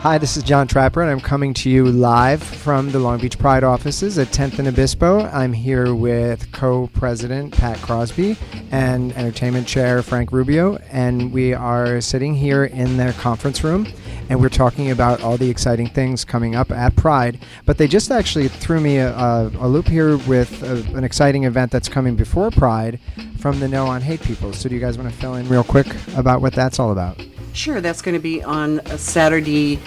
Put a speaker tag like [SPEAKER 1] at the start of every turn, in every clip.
[SPEAKER 1] Hi, this is John Trapper, and I'm coming to you live from the Long Beach Pride offices at 10th and Obispo. I'm here with co-president Pat Crosby and entertainment chair Frank Rubio, and we are sitting here in their conference room, and we're talking about all the exciting things coming up at Pride. But they just actually threw me a loop here with an exciting event that's coming before Pride from the No on Hate people. So do you guys want to fill in real quick about what that's all about?
[SPEAKER 2] Sure, that's going to be on Saturday,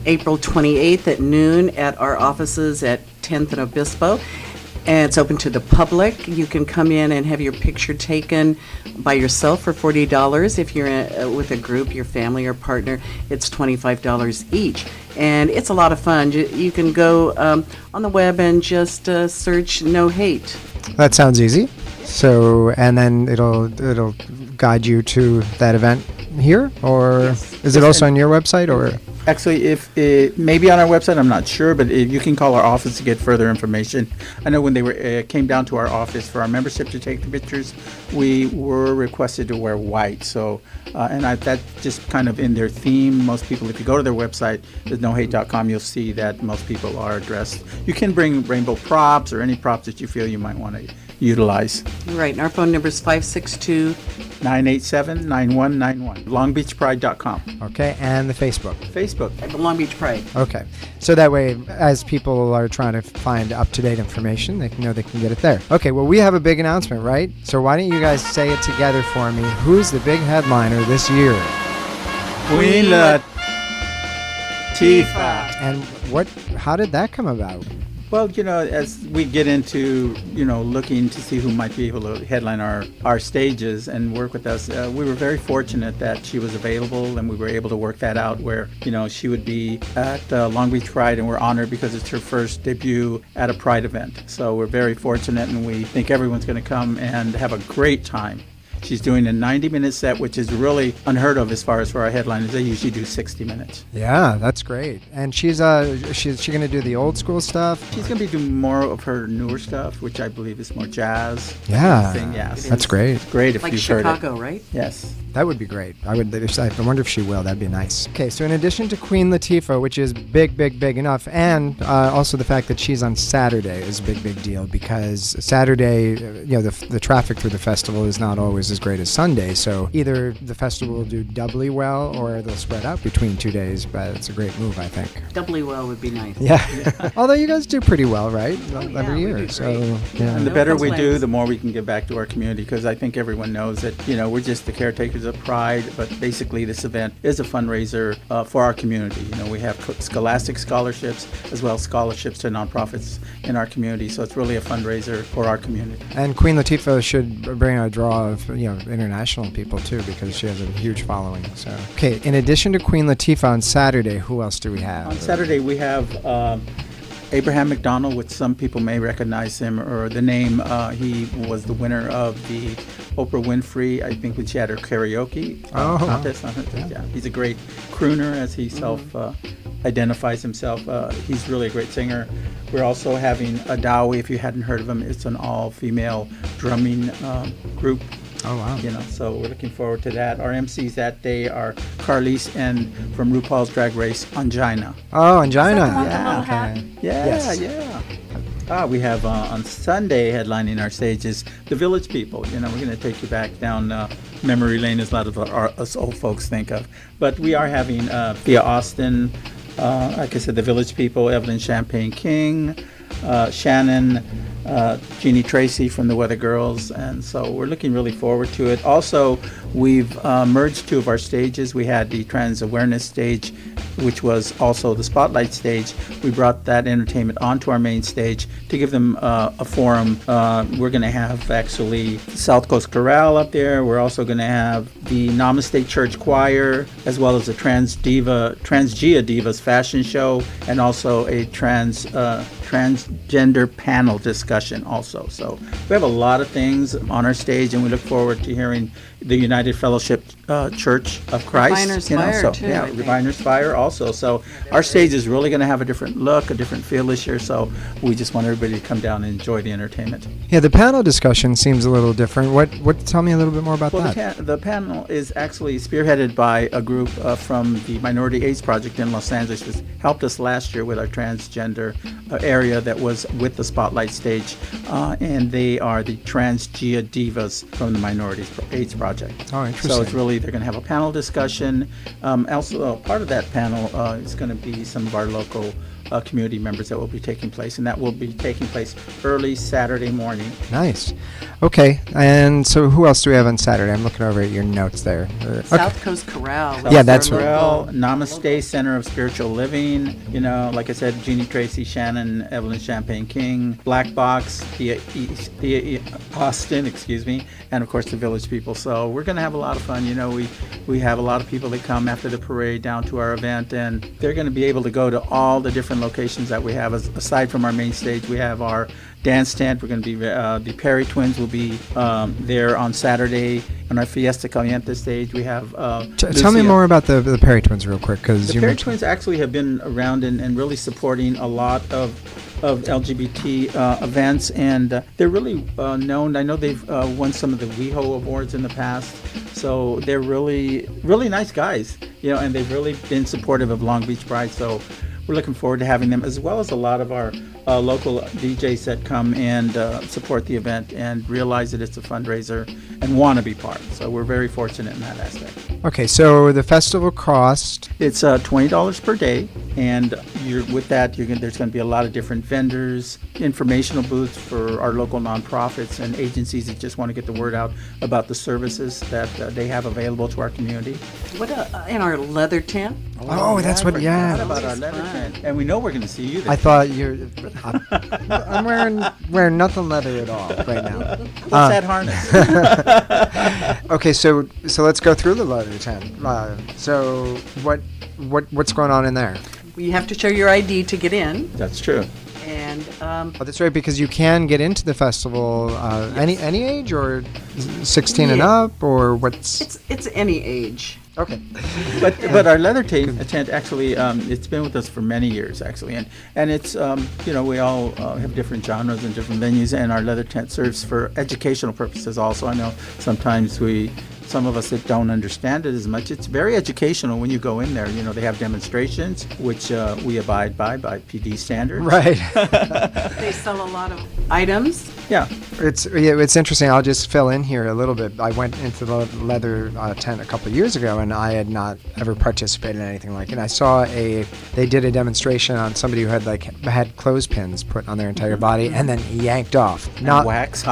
[SPEAKER 2] April 28th at noon at our offices at 10th and Obispo. And it's open to the public. You can come in and have your picture taken by yourself for $40. If you're with a group, your family or partner, it's $25 each. And it's a lot of fun. You can go on the web and just search No Hate.
[SPEAKER 1] That sounds easy. So, and then it'll guide you to that event here, or
[SPEAKER 2] Yes.
[SPEAKER 1] is it also on your website, or?
[SPEAKER 3] Actually, if it maybe on our website, I'm not sure, but if you can call our office to get further information. I know when they came down to our office for our membership to take the pictures, we were requested to wear white. So, that's just kind of in their theme. Most people, if you go to their website, there's nohate.com, you'll see that most people are dressed. You can bring rainbow props or any props that you feel you might want to utilize.
[SPEAKER 2] Right, and our phone number is 562
[SPEAKER 3] 987-9191. LongBeachPride.com.
[SPEAKER 1] Okay, and the Facebook.
[SPEAKER 3] Facebook.
[SPEAKER 2] Long Beach Pride.
[SPEAKER 1] Okay, so that way, as people are trying to find up-to-date information, they can know they can get it there. Okay, well, we have a big announcement, right? So why don't you guys say it together for me? Who's the big headliner this year?
[SPEAKER 3] Queen Latifah.
[SPEAKER 1] And how did that come about?
[SPEAKER 3] Well, as we get into, looking to see who might be able to headline our stages and work with us, we were very fortunate that she was available, and we were able to work that out where, she would be at Long Beach Pride, and we're honored because it's her first debut at a Pride event. So we're very fortunate, and we think everyone's going to come and have a great time. She's doing a 90-minute set, which is really unheard of as far as for our headliners. They usually do 60 minutes.
[SPEAKER 1] Yeah, that's great. And she's going to do the old school stuff?
[SPEAKER 3] She's going to be doing more of her newer stuff, which I believe is more jazz.
[SPEAKER 1] Yeah,
[SPEAKER 3] Yes.
[SPEAKER 1] That's great.
[SPEAKER 3] It's great if
[SPEAKER 2] Like
[SPEAKER 3] you've heard it.
[SPEAKER 2] Chicago, right?
[SPEAKER 3] Yes.
[SPEAKER 1] That would be great. I wonder if she will. That'd be nice. Okay, so in addition to Queen Latifah, which is big enough, and also the fact that she's on Saturday is a big deal, because Saturday, the traffic through the festival is not always as great as Sunday. So either the festival will do doubly well, or they'll spread out between 2 days. But it's a great move, I think.
[SPEAKER 2] Doubly well would be nice.
[SPEAKER 1] Yeah. Although you guys do pretty well, right?
[SPEAKER 2] yeah,
[SPEAKER 1] Every
[SPEAKER 2] we
[SPEAKER 1] year.
[SPEAKER 2] do
[SPEAKER 1] So
[SPEAKER 2] great.
[SPEAKER 1] yeah.
[SPEAKER 3] And the
[SPEAKER 2] No
[SPEAKER 3] better we do,
[SPEAKER 2] complaints.
[SPEAKER 3] the more we can give back to our community, because I think everyone knows that, we're just the caretakers of Pride, but basically this event is a fundraiser for our community. We have scholastic scholarships as well as scholarships to nonprofits in our community, so it's really a fundraiser for our community.
[SPEAKER 1] And Queen Latifah should bring a draw of international people too, because she has a huge following. So okay, in addition to Queen Latifah on Saturday, who else do we have?
[SPEAKER 3] On Saturday we have Abraham McDonald, which some people may recognize him or the name. He was the winner of the Oprah Winfrey, I think, when she had her karaoke contest. Yeah. He's a great crooner, as he self-identifies himself. He's really a great singer. We're also having Adawi, if you hadn't heard of him. It's an all-female drumming group.
[SPEAKER 1] Oh, wow.
[SPEAKER 3] So we're looking forward to that. Our MCs that day are Carlise and from RuPaul's Drag Race, Angina.
[SPEAKER 1] Oh, Angina.
[SPEAKER 3] Yeah.
[SPEAKER 1] Okay.
[SPEAKER 3] Yeah,
[SPEAKER 1] Yes.
[SPEAKER 3] yeah. We have on Sunday headlining our stages, the Village People. We're going to take you back down memory lane, as a lot of us old folks think of. But we are having Thea Austin, like I said, the Village People, Evelyn Champagne King, Shannon, Jeannie Tracy from the Weather Girls, and so we're looking really forward to it. Also, we've merged two of our stages. We had the Trans Awareness stage, which was also the Spotlight stage. We brought that entertainment onto our main stage to give them a forum. We're going to have actually South Coast Chorale up there. We're also going to have the Namaste Church Choir, as well as the Transgia Divas fashion show, and also a trans transgender panel discussion also. So we have a lot of things on our stage, and we look forward to hearing the United Fellowship Church of Christ.
[SPEAKER 2] Refiner's Fire,
[SPEAKER 3] so,
[SPEAKER 2] too,
[SPEAKER 3] yeah,
[SPEAKER 2] I think.
[SPEAKER 3] Refiner's Fire also. So our stage is really going to have a different look, a different feel this year. So we just want everybody to come down and enjoy the entertainment.
[SPEAKER 1] Yeah, the panel discussion seems a little different. What? Tell me a little bit more about
[SPEAKER 3] Well,
[SPEAKER 1] that.
[SPEAKER 3] the panel is actually spearheaded by a group from the Minority AIDS Project in Los Angeles, which helped us last year with our transgender area that was with the Spotlight stage. And they are the Transgia Divas from the Minority AIDS Project.
[SPEAKER 1] Oh, interesting.
[SPEAKER 3] So it's really, they're going to have a panel discussion. Also, part of that panel is going to be some of our local community members that will be taking place, and that will be taking place early Saturday morning.
[SPEAKER 1] Nice. Okay, and so who else do we have on Saturday? I'm looking over at your notes there.
[SPEAKER 2] South Coast Corral.
[SPEAKER 1] Yeah, that's
[SPEAKER 2] our
[SPEAKER 1] right.
[SPEAKER 3] Corral,
[SPEAKER 2] local-
[SPEAKER 3] Namaste Center of Spiritual Living, you know, like I said, Jeannie Tracy, Shannon, Evelyn Champagne King, Black Box, Thea Austin, excuse me, and of course the Village People. So we're going to have a lot of fun. You know, we have a lot of people that come after the parade down to our event, and they're going to be able to go to all the different locations that we have. Aside from our main stage, we have our dance tent. We're going to be, the Perry Twins will be there on Saturday. On our Fiesta Caliente stage, we have
[SPEAKER 1] Tell me
[SPEAKER 3] Lucia.
[SPEAKER 1] more about the Perry Twins real quick, because
[SPEAKER 3] The
[SPEAKER 1] you
[SPEAKER 3] Perry
[SPEAKER 1] mentioned.
[SPEAKER 3] Twins actually have been around and really supporting a lot of LGBT events, and they're really known. I know they've won some of the WeHo awards in the past, so they're really, really nice guys, you know, and they've really been supportive of Long Beach Pride. So we're looking forward to having them, as well as a lot of our local DJs that come and support the event and realize that it's a fundraiser and want to be part. So we're very fortunate in that aspect.
[SPEAKER 1] Okay, so the festival cost.
[SPEAKER 3] It's $20 per day, and with that, there's going to be a lot of different vendors, informational booths for our local nonprofits and agencies that just want to get the word out about the services that they have available to our community.
[SPEAKER 2] What in our leather tent?
[SPEAKER 1] Oh, that's what.
[SPEAKER 3] What
[SPEAKER 1] Yeah.
[SPEAKER 3] about our leather tent? And we know we're going to see you there.
[SPEAKER 1] I thought I'm wearing nothing leather at all right now.
[SPEAKER 3] What's that harness?
[SPEAKER 1] Okay, so let's go through the leather tent. So what's going on in there?
[SPEAKER 2] You have to show your ID to get in,
[SPEAKER 3] That's true.
[SPEAKER 2] and
[SPEAKER 1] Oh, that's right, because you can get into the festival any age, or 16 and
[SPEAKER 2] Yeah.
[SPEAKER 1] up, or what's?
[SPEAKER 2] it's any age.
[SPEAKER 1] Okay.
[SPEAKER 3] But our leather tent actually, it's been with us for many years actually, and it's you know, we all have different genres and different venues, and our leather tent serves for educational purposes also. I know sometimes some of us that don't understand it as much, it's very educational when you go in there. You know, they have demonstrations, which we abide by PD standards.
[SPEAKER 1] Right.
[SPEAKER 2] They sell a lot of items.
[SPEAKER 3] Yeah.
[SPEAKER 1] It's interesting. I'll just fill in here a little bit. I went into the leather tent a couple of years ago, and I had not ever participated in anything like it. I saw they did a demonstration on somebody who had clothespins put on their entire body and then yanked off.
[SPEAKER 3] Hot wax.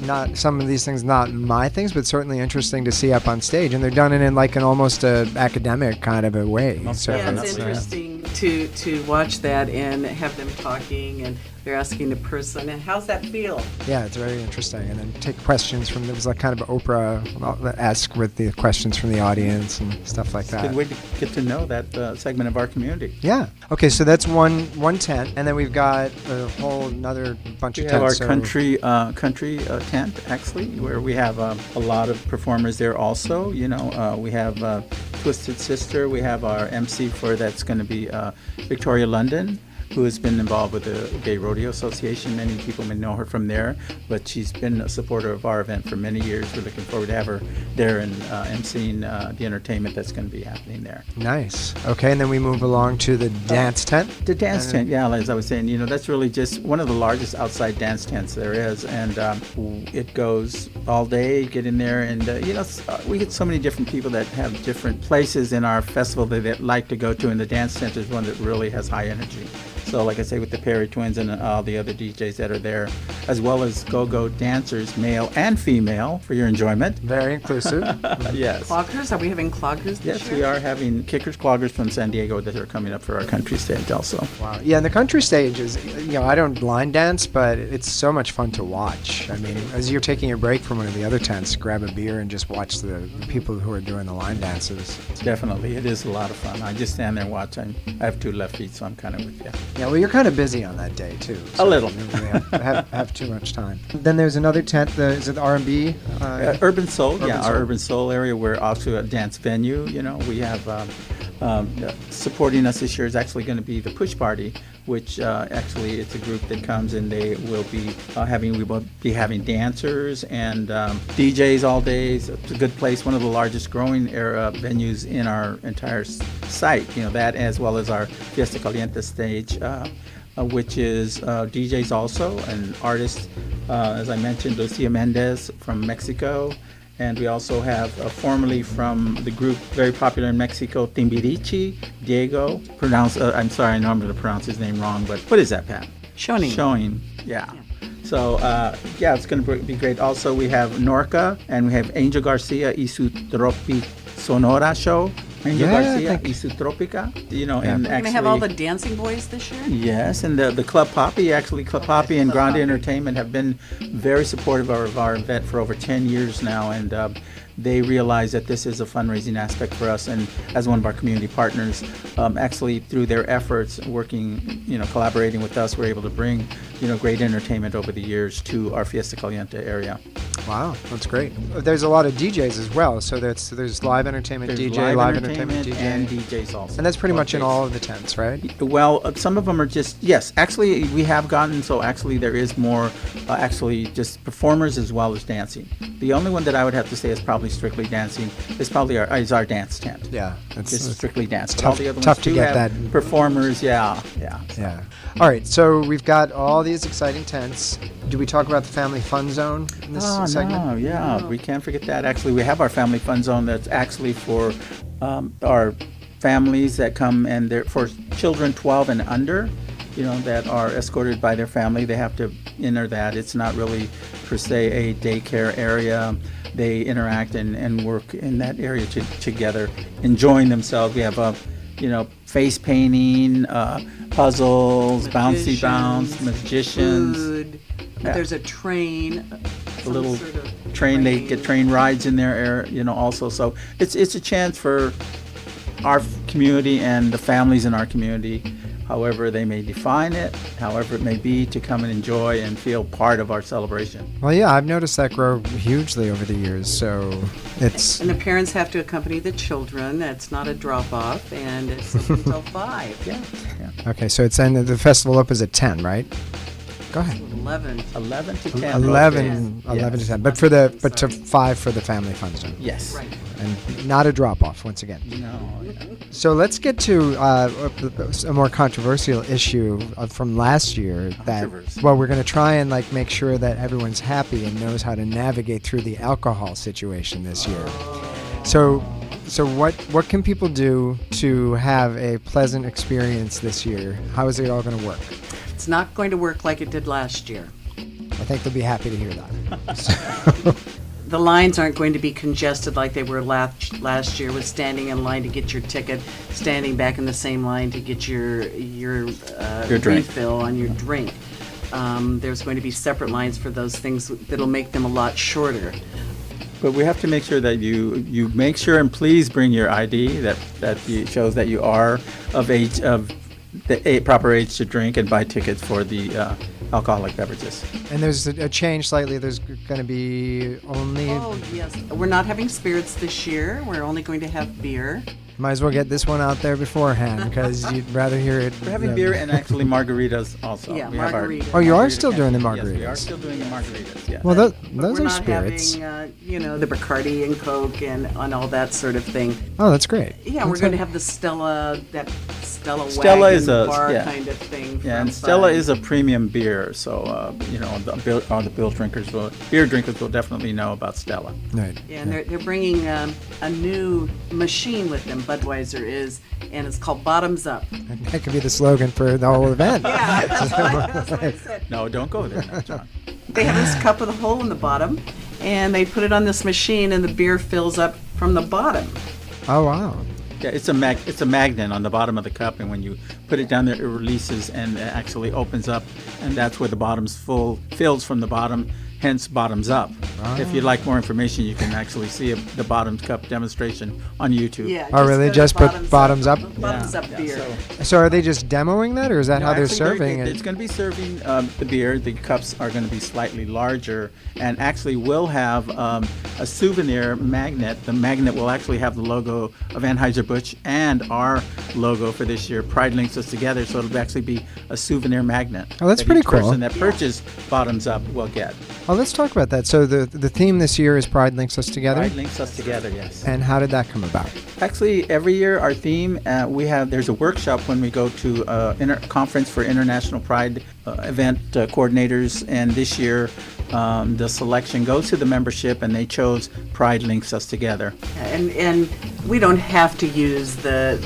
[SPEAKER 1] Not some of these things, not my things, but certainly interesting to see up on stage, and they're done it in like an almost academic kind of a way. So
[SPEAKER 2] Yeah, it's
[SPEAKER 1] it's,
[SPEAKER 2] interesting to watch that and have them talking, and they're asking the person, and how's that feel?
[SPEAKER 1] yeah, it's very interesting, and then take questions from. It was like kind of Oprah-esque with the questions from the audience and stuff like that.
[SPEAKER 3] Good way to get to know that segment of our community.
[SPEAKER 1] Yeah. Okay, so that's one tent, and then we've got a whole another bunch
[SPEAKER 3] We
[SPEAKER 1] of
[SPEAKER 3] have our
[SPEAKER 1] tents.
[SPEAKER 3] country tent actually, where we have a lot of performers there also. You know, we have Twisted Sister. We have our MC for that's going to be Victoria London, who has been involved with the Gay Rodeo Association. Many people may know her from there, but she's been a supporter of our event for many years. We're looking forward to have her there and emceeing the entertainment that's going to be happening there.
[SPEAKER 1] Nice. Okay, and then we move along to the dance tent.
[SPEAKER 3] The dance tent, yeah, as I was saying, you know, that's really just one of the largest outside dance tents there is, and it goes all day. Get in there, and you know, we get so many different people that have different places in our festival that they like to go to, and the dance tent is one that really has high energy. So like I say, with the Perry Twins and all the other DJs that are there, as well as go-go dancers, male and female, for your enjoyment.
[SPEAKER 1] Very inclusive.
[SPEAKER 3] Yes.
[SPEAKER 2] Cloggers? Are we having cloggers this
[SPEAKER 3] Yes,
[SPEAKER 2] year?
[SPEAKER 3] we are having kickers, cloggers from San Diego that are coming up for our country stage also.
[SPEAKER 1] Wow. Yeah, and the country stage is, you know, I don't line dance, but it's so much fun to watch. I mean, as you're taking a break from one of the other tents, grab a beer and just watch the people who are doing the line dances.
[SPEAKER 3] Definitely, it is a lot of fun. I just stand there and watch. I have two left feet, so I'm kind of with you.
[SPEAKER 1] Yeah, well, you're kind of busy on that day too.
[SPEAKER 3] A little.
[SPEAKER 1] You don't really have too much time. Then there's another tent. Is it the R&B?
[SPEAKER 3] Urban Soul,
[SPEAKER 1] Urban
[SPEAKER 3] our
[SPEAKER 1] Soul.
[SPEAKER 3] Urban Soul area. We're also a dance venue. We have supporting us this year is actually going to be the Push Party, which actually it's a group that comes and they will be we will be having dancers and DJs all day. So it's a good place, one of the largest growing venues in our entire site. That as well as our Fiesta Caliente stage, which is DJs also and artists. As I mentioned, Lucia Mendez from Mexico. And we also have formerly from the group very popular in Mexico, Timbiriche, Diego. I'm sorry, I know I'm going to pronounce his name wrong, but what is that, Pat?
[SPEAKER 2] Showing.
[SPEAKER 3] Yeah. So, it's going to be great. Also, we have Norca, and we have Angel Garcia, Isu Tropi Sonora show. Angel Garcia, Isu Tropica. And
[SPEAKER 2] We're
[SPEAKER 3] actually,
[SPEAKER 2] going to have all the dancing boys this year?
[SPEAKER 3] yes, and the Club Poppy, Club Poppy and Grande Entertainment have been very supportive of our event for over 10 years now, and they realize that this is a fundraising aspect for us, and as one of our community partners, actually through their efforts, working, collaborating with us, we're able to bring, great entertainment over the years to our Fiesta Caliente area.
[SPEAKER 1] Wow, that's great. There's a lot of DJs as well. So there's live entertainment,
[SPEAKER 3] There's
[SPEAKER 1] DJ,
[SPEAKER 3] live
[SPEAKER 1] entertainment, DJ,
[SPEAKER 3] and DJs also.
[SPEAKER 1] and that's pretty much in
[SPEAKER 3] Both
[SPEAKER 1] all of the tents, right?
[SPEAKER 3] Well, some of them are yes. Actually, we have gotten there is more just performers as well as dancing. The only one that I would have to say is probably strictly dancing is probably our dance tent.
[SPEAKER 1] Yeah,
[SPEAKER 3] Just strictly dance. But
[SPEAKER 1] tough-
[SPEAKER 3] all the other
[SPEAKER 1] tough
[SPEAKER 3] ones
[SPEAKER 1] to
[SPEAKER 3] do
[SPEAKER 1] get
[SPEAKER 3] have
[SPEAKER 1] that.
[SPEAKER 3] performers. Yeah.
[SPEAKER 1] Yeah. All right, so we've got all these exciting tents. Do we talk about the family fun zone in this segment?
[SPEAKER 3] No, yeah, we can't forget that. Actually, we have our family fun zone that's actually for our families that come, and they're for children 12 and under, that are escorted by their family. They have to enter that. It's not really per se a daycare area. They interact and work in that area together, enjoying themselves. We have face painting, puzzles, bouncy bounce, magicians.
[SPEAKER 2] Food.
[SPEAKER 3] Yeah.
[SPEAKER 2] There's a train.
[SPEAKER 3] A little train. They get train rides in there, also. So it's a chance for our community and the families in our community, however they may define it, however it may be, to come and enjoy and feel part of our celebration.
[SPEAKER 1] Well, yeah, I've noticed that grow hugely over the years. So it's
[SPEAKER 2] And the parents have to accompany the children. That's not a drop-off, and it's open until 5.
[SPEAKER 3] Yeah.
[SPEAKER 1] okay. So the festival opens at 10, right? Go ahead.
[SPEAKER 2] 11.
[SPEAKER 3] 11 to 10.
[SPEAKER 1] 11
[SPEAKER 3] Yes.
[SPEAKER 1] to 10, but to 5 for the family fun zone.
[SPEAKER 3] Yes.
[SPEAKER 2] Right.
[SPEAKER 1] And not a drop off once again.
[SPEAKER 3] No.
[SPEAKER 1] So let's get to a more controversial issue from last year.
[SPEAKER 3] Controversy.
[SPEAKER 1] We're going to try and make sure that everyone's happy and knows how to navigate through the alcohol situation this year. So what can people do to have a pleasant experience this year? How is it all going to work?
[SPEAKER 2] It's not going to work like it did last year.
[SPEAKER 1] I think they'll be happy to hear that.
[SPEAKER 2] The lines aren't going to be congested like they were last year with standing in line to get your ticket, standing back in the same line to get your
[SPEAKER 3] drink.
[SPEAKER 2] refill on your drink. There's going to be separate lines for those things that'll make them a lot shorter.
[SPEAKER 3] But we have to make sure that you make sure and please bring your ID that shows that you are of age, of the proper age to drink, and buy tickets for the alcoholic beverages.
[SPEAKER 1] And there's a change slightly. There's going to be only.
[SPEAKER 2] Oh, yes. We're not having spirits this year. We're only going to have beer.
[SPEAKER 1] Might as well get this one out there beforehand because you'd rather hear it.
[SPEAKER 3] We're having beer and actually margaritas also.
[SPEAKER 2] Yeah,
[SPEAKER 3] We have our
[SPEAKER 2] margaritas.
[SPEAKER 1] Oh, you are
[SPEAKER 3] margarita
[SPEAKER 1] still doing the
[SPEAKER 3] campaign. Yes, we are
[SPEAKER 1] margaritas.
[SPEAKER 3] still doing the margaritas, yeah.
[SPEAKER 1] Well,
[SPEAKER 2] But
[SPEAKER 1] those
[SPEAKER 2] we're
[SPEAKER 1] are
[SPEAKER 2] not
[SPEAKER 1] spirits.
[SPEAKER 2] having, the Bacardi and Coke and all that sort of thing.
[SPEAKER 1] Oh, that's great.
[SPEAKER 2] Yeah, we're going to have the Stella
[SPEAKER 3] Stella
[SPEAKER 2] wagon
[SPEAKER 3] is a-
[SPEAKER 2] bar
[SPEAKER 3] yeah.
[SPEAKER 2] kind of thing.
[SPEAKER 3] Yeah,
[SPEAKER 2] from
[SPEAKER 3] and Stella
[SPEAKER 2] Bud.
[SPEAKER 3] is a premium beer, so the beer drinkers will definitely know about Stella.
[SPEAKER 1] Right.
[SPEAKER 2] Yeah, and they're bringing a new machine with them. Budweiser is, and it's called Bottoms Up.
[SPEAKER 1] That could be the slogan for the whole event.
[SPEAKER 2] Yeah, that's what I said.
[SPEAKER 3] No, don't go there, now, John.
[SPEAKER 2] They have this cup with a hole in the bottom, and they put it on this machine, and the beer fills up from the bottom.
[SPEAKER 1] Oh, wow.
[SPEAKER 3] Yeah, it's a magnet on the bottom of the cup, and when you put it down there, it releases and it actually opens up, and that's where the bottom's fills from the bottom. hence bottoms up. If you'd like more information, you can actually see the bottoms cup demonstration on YouTube.
[SPEAKER 2] Yeah.
[SPEAKER 1] Oh, really?
[SPEAKER 2] go to
[SPEAKER 1] Just put bottoms up?
[SPEAKER 2] Bottoms up
[SPEAKER 3] Yeah,
[SPEAKER 2] beer.
[SPEAKER 1] So are they just demoing that, or is that
[SPEAKER 3] No,
[SPEAKER 1] how they're
[SPEAKER 3] actually,
[SPEAKER 1] serving
[SPEAKER 3] It's
[SPEAKER 1] it?
[SPEAKER 3] going to be serving the beer. The cups are going to be slightly larger, and actually will have a souvenir magnet. The magnet will actually have the logo of Anheuser-Busch and our logo for this year. Pride links us together, so it'll actually be a souvenir magnet.
[SPEAKER 1] Oh, that's
[SPEAKER 3] that
[SPEAKER 1] pretty
[SPEAKER 3] each
[SPEAKER 1] cool.
[SPEAKER 3] person that purchased bottoms up will get.
[SPEAKER 1] Oh, let's talk about that. So the theme this year is Pride Links Us Together.
[SPEAKER 3] Pride links us together, yes.
[SPEAKER 1] And how did that come about?
[SPEAKER 3] Actually, every year our theme, there's a workshop when we go to conference for International Pride event coordinators, and this year the selection goes to the membership, and they chose Pride Links Us Together.
[SPEAKER 2] And we don't have to use the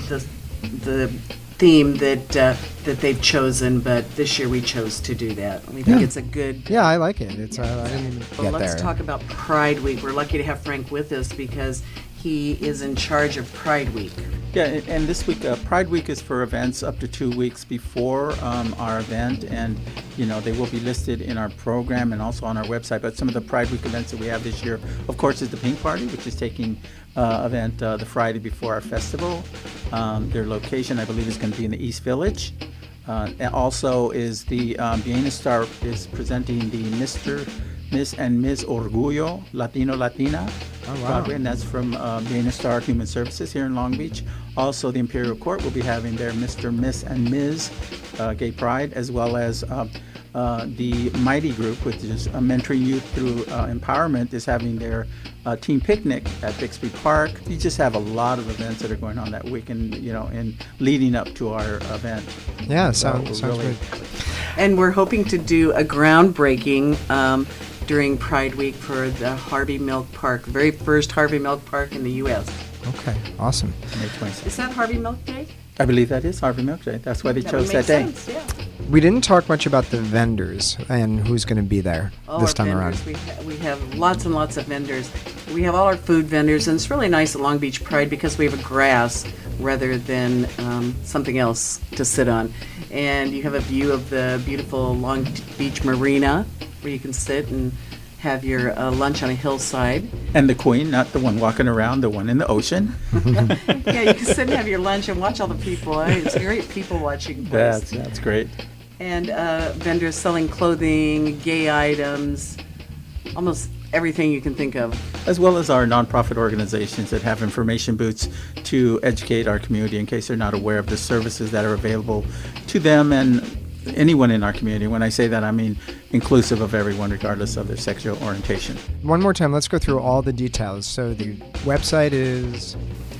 [SPEAKER 2] theme that they've chosen, but this year we chose to do that. We think
[SPEAKER 1] Yeah.
[SPEAKER 2] it's a good.
[SPEAKER 1] Yeah, I like it. It's I didn't even
[SPEAKER 2] Well,
[SPEAKER 1] get
[SPEAKER 2] let's
[SPEAKER 1] there.
[SPEAKER 2] talk about Pride Week. We're lucky to have Frank with us because he is in charge of Pride Week.
[SPEAKER 3] Yeah, and this week, Pride Week is for events up to 2 weeks before our event, and they will be listed in our program and also on our website. But some of the Pride Week events that we have this year, of course, is the Pink Party, which is taking event the Friday before our festival. Their location, I believe, is going to be in the East Village. And also is the Bienestar is presenting the Mr., Miss, and Ms. Orgullo Latino Latina.
[SPEAKER 1] Oh, wow.
[SPEAKER 3] Broadway, and that's from Bienestar Human Services here in Long Beach. Also, the Imperial Court will be having their Mr., Miss, and Ms. Gay Pride, as well as the Mighty Group, which is mentoring youth through empowerment, is having their team picnic at Bixby Park. You just have a lot of events that are going on that weekend, and leading up to our event.
[SPEAKER 1] Yeah,
[SPEAKER 3] So
[SPEAKER 1] sounds
[SPEAKER 3] really-
[SPEAKER 1] good.
[SPEAKER 2] And we're hoping to do a groundbreaking during Pride Week for the Harvey Milk Park, very first Harvey Milk Park in the U.S.
[SPEAKER 1] Okay, awesome.
[SPEAKER 3] May 26th.
[SPEAKER 2] Is that Harvey Milk Day?
[SPEAKER 3] I believe that is Harvey Milk Day. That's why they
[SPEAKER 2] That
[SPEAKER 3] chose
[SPEAKER 2] would make
[SPEAKER 3] that day.
[SPEAKER 2] sense, yeah.
[SPEAKER 1] We didn't talk much about the vendors and who's going to be there this
[SPEAKER 2] Our
[SPEAKER 1] time around.
[SPEAKER 2] vendors, we have lots and lots of vendors. We have all our food vendors, and it's really nice at Long Beach Pride because we have a grass rather than something else to sit on. And you have a view of the beautiful Long Beach Marina where you can sit and have your lunch on a hillside.
[SPEAKER 3] And the Queen, not the one walking around, the one in the ocean.
[SPEAKER 2] Yeah, you can sit and have your lunch and watch all the people. It's a great people watching place.
[SPEAKER 3] That's great.
[SPEAKER 2] And vendors selling clothing, gay items, almost everything you can think of.
[SPEAKER 3] As well as our nonprofit organizations that have information booths to educate our community in case they're not aware of the services that are available to them and anyone in our community. When I say that, I mean inclusive of everyone, regardless of their sexual orientation.
[SPEAKER 1] One more time, let's go through all the details. So the website is,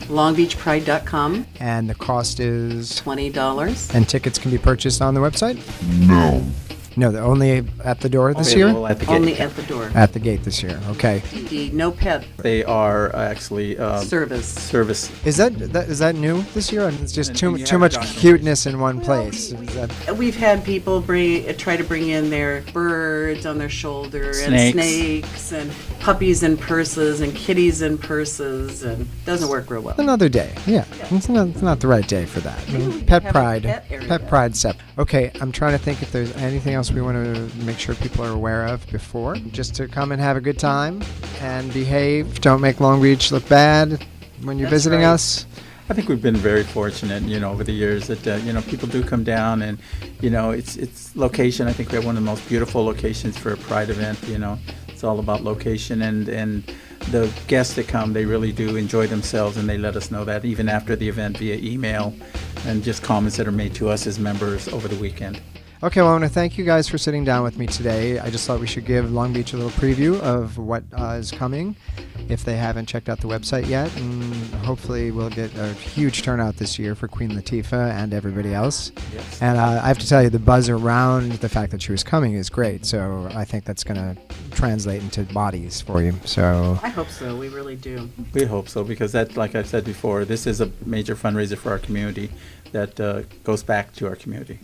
[SPEAKER 2] LongBeachPride.com,
[SPEAKER 1] and the cost is,
[SPEAKER 2] $20.
[SPEAKER 1] and tickets can be purchased on the website? No, they're only at the door this year?
[SPEAKER 3] Available at the gate.
[SPEAKER 2] Only at the door.
[SPEAKER 1] At the gate this year, okay.
[SPEAKER 2] The no pet
[SPEAKER 3] They are actually
[SPEAKER 2] service.
[SPEAKER 3] service.
[SPEAKER 1] Is that new this year? It's just
[SPEAKER 3] And
[SPEAKER 1] too
[SPEAKER 3] you
[SPEAKER 1] too
[SPEAKER 3] have
[SPEAKER 1] much
[SPEAKER 3] documentation.
[SPEAKER 1] cuteness in one place. Is that,
[SPEAKER 2] We've had people try to bring in their birds on their shoulder and
[SPEAKER 3] Snakes.
[SPEAKER 2] snakes and puppies in purses and kitties in purses, and it doesn't work real well.
[SPEAKER 1] another day? Yeah, it's not the right day for that.
[SPEAKER 2] Maybe we could
[SPEAKER 1] Pet
[SPEAKER 2] have a
[SPEAKER 1] Pride,
[SPEAKER 2] pet area.
[SPEAKER 1] Pet Pride Sep. Okay, I'm trying to think if there's anything else we want to make sure people are aware of before. Just to come and have a good time and behave. Don't make Long Beach look bad when you're
[SPEAKER 2] That's
[SPEAKER 1] visiting
[SPEAKER 2] right.
[SPEAKER 1] us.
[SPEAKER 3] I think we've been very fortunate, over the years that, people do come down and, it's location. I think we have one of the most beautiful locations for a Pride event, It's all about location and the guests that come, they really do enjoy themselves, and they let us know that even after the event via email and just comments that are made to us as members over the weekend.
[SPEAKER 1] Okay, well, I want to thank you guys for sitting down with me today. I just thought we should give Long Beach a little preview of what is coming if they haven't checked out the website yet. And hopefully we'll get a huge turnout this year for Queen Latifah and everybody else.
[SPEAKER 3] Yes.
[SPEAKER 1] And I have to tell you, the buzz around the fact that she was coming is great. So I think that's going to translate into bodies for you. So
[SPEAKER 2] I hope so. We really do.
[SPEAKER 3] We hope so, because that, like I've said before, this is a major fundraiser for our community that goes back to our community.